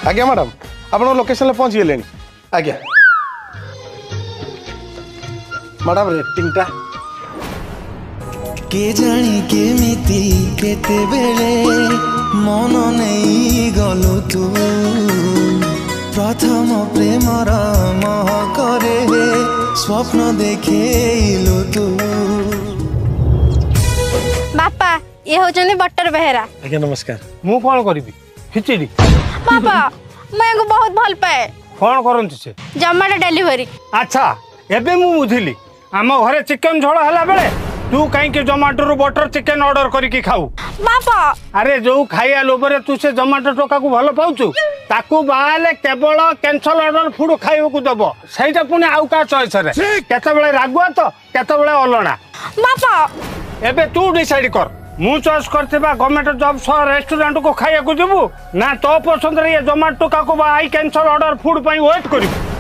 आज्ञा मैडम आप लोकेशन पहुँच गले आज्ञा मैडम रेटिंगटा के जानी केमिति केते बेले मन नहीं गलु तू प्रथम प्रेमर महकरे स्वप्न देखेलु तू। बापा ये होचनी बटर बेहेरा। आज्ञा नमस्कार मु कौन करी खिचड़ी बापा मैं को बहुत भल पाए। कौन करंती से जोमेटो डिलीवरी। अच्छा एबे मु बुझिली आम घरे चिकन झोल हला बेले तू कहीं जोमेटो रु बटर चिकन ऑर्डर करके खाऊ। बापा अरे जो खाइया लोभरे तू से जोमेटो टोका को भल पाउछु ताकू बाले केवल कैंसल ऑर्डर फूड खाइबा को दबो सेटा पुनी आउ का चॉइस रे केते बेले रागुआ तो केते बेले अलणा। बापा एबे तू डिसाइड कर मु चॉइस करथिबा गवर्नमेंट जॉब सह रेस्टोरेंट को खाइया को देबू ना तो पसंद रे जोमेटो टोका को आई कैंसल ऑर्डर फूड पई वेट करिबू।